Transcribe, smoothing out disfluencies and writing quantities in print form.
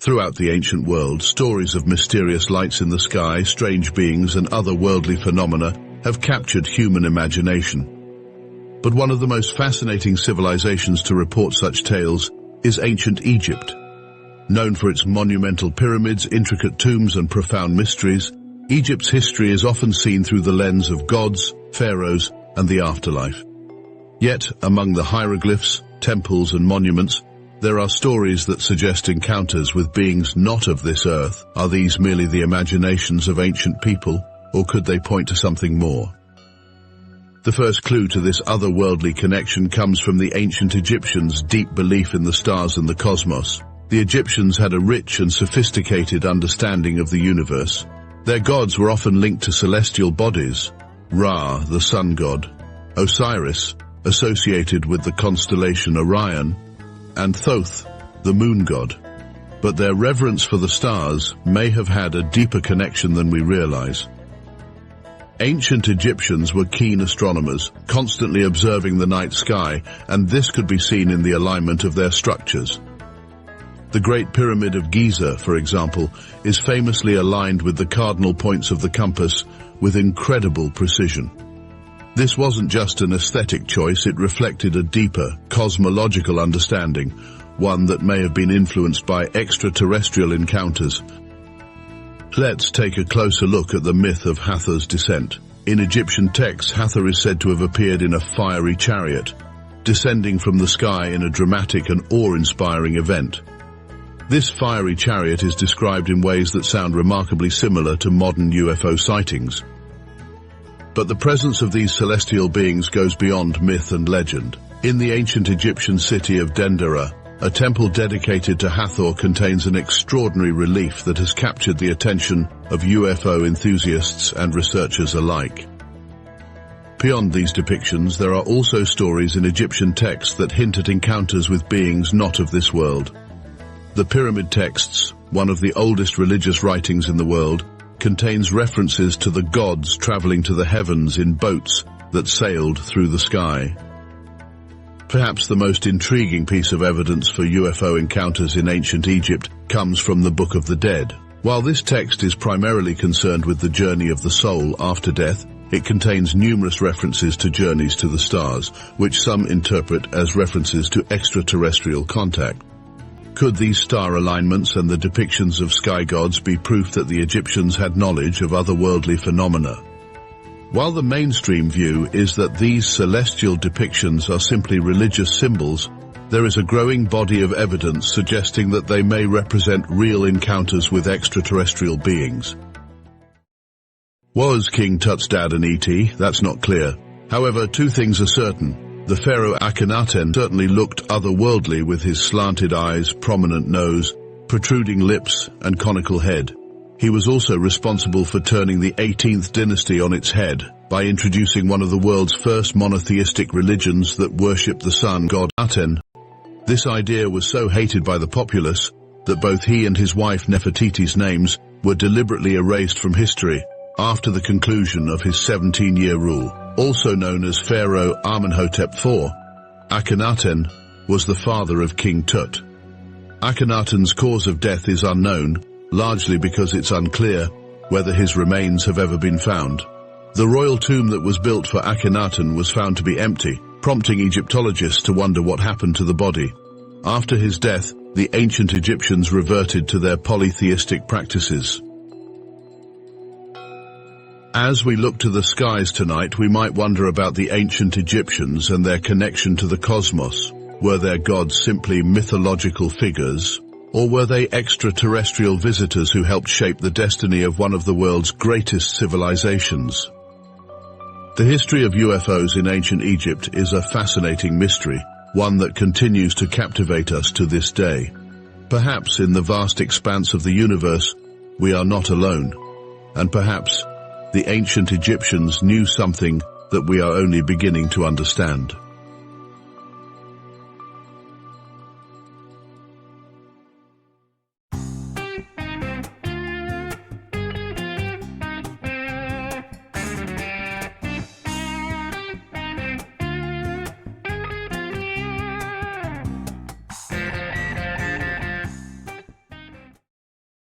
Throughout the ancient world, stories of mysterious lights in the sky, strange beings, and otherworldly phenomena have captured human imagination. But one of the most fascinating civilizations to report such tales is ancient Egypt. Known for its monumental pyramids, intricate tombs, and profound mysteries, Egypt's history is often seen through the lens of gods, pharaohs, and the afterlife. Yet, among the hieroglyphs, temples, and monuments, there are stories that suggest encounters with beings not of this earth. Are these merely the imaginations of ancient people, or could they point to something more? The first clue to this otherworldly connection comes from the ancient Egyptians' deep belief in the stars and the cosmos. The Egyptians had a rich and sophisticated understanding of the universe. Their gods were often linked to celestial bodies: Ra, the sun god; Osiris, associated with the constellation Orion; and Thoth, the moon god. But their reverence for the stars may have had a deeper connection than we realize. Ancient Egyptians were keen astronomers, constantly observing the night sky, and this could be seen in the alignment of their structures. The Great Pyramid of Giza, for example, is famously aligned with the cardinal points of the compass with incredible precision. This wasn't just an aesthetic choice, it reflected a deeper, cosmological understanding, one that may have been influenced by extraterrestrial encounters. Let's take a closer look at the myth of Hathor's descent. In Egyptian texts, Hathor is said to have appeared in a fiery chariot, descending from the sky in a dramatic and awe-inspiring event. This fiery chariot is described in ways that sound remarkably similar to modern UFO sightings. But the presence of these celestial beings goes beyond myth and legend. In the ancient Egyptian city of Dendera, a temple dedicated to Hathor contains an extraordinary relief that has captured the attention of UFO enthusiasts and researchers alike. Beyond these depictions, there are also stories in Egyptian texts that hint at encounters with beings not of this world. The Pyramid Texts, one of the oldest religious writings in the world, contains references to the gods traveling to the heavens in boats that sailed through the sky. Perhaps the most intriguing piece of evidence for UFO encounters in ancient Egypt comes from the Book of the Dead. While this text is primarily concerned with the journey of the soul after death, it contains numerous references to journeys to the stars, which some interpret as references to extraterrestrial contact. Could these star alignments and the depictions of sky gods be proof that the Egyptians had knowledge of otherworldly phenomena? While the mainstream view is that these celestial depictions are simply religious symbols, there is a growing body of evidence suggesting that they may represent real encounters with extraterrestrial beings. Was King Tut's dad an ET? That's not clear. However, two things are certain. The pharaoh Akhenaten certainly looked otherworldly with his slanted eyes, prominent nose, protruding lips, and conical head. He was also responsible for turning the 18th dynasty on its head by introducing one of the world's first monotheistic religions that worshipped the sun god Aten. This idea was so hated by the populace that both he and his wife Nefertiti's names were deliberately erased from history after the conclusion of his 17-year rule. Also known as Pharaoh Amenhotep IV, Akhenaten was the father of King Tut. Akhenaten's cause of death is unknown, largely because it's unclear whether his remains have ever been found. The royal tomb that was built for Akhenaten was found to be empty, prompting Egyptologists to wonder what happened to the body. After his death, the ancient Egyptians reverted to their polytheistic practices. As we look to the skies tonight, we might wonder about the ancient Egyptians and their connection to the cosmos. Were their gods simply mythological figures, or were they extraterrestrial visitors who helped shape the destiny of one of the world's greatest civilizations? The history of UFOs in ancient Egypt is a fascinating mystery, one that continues to captivate us to this day. Perhaps in the vast expanse of the universe, we are not alone, and perhaps the ancient Egyptians knew something that we are only beginning to understand.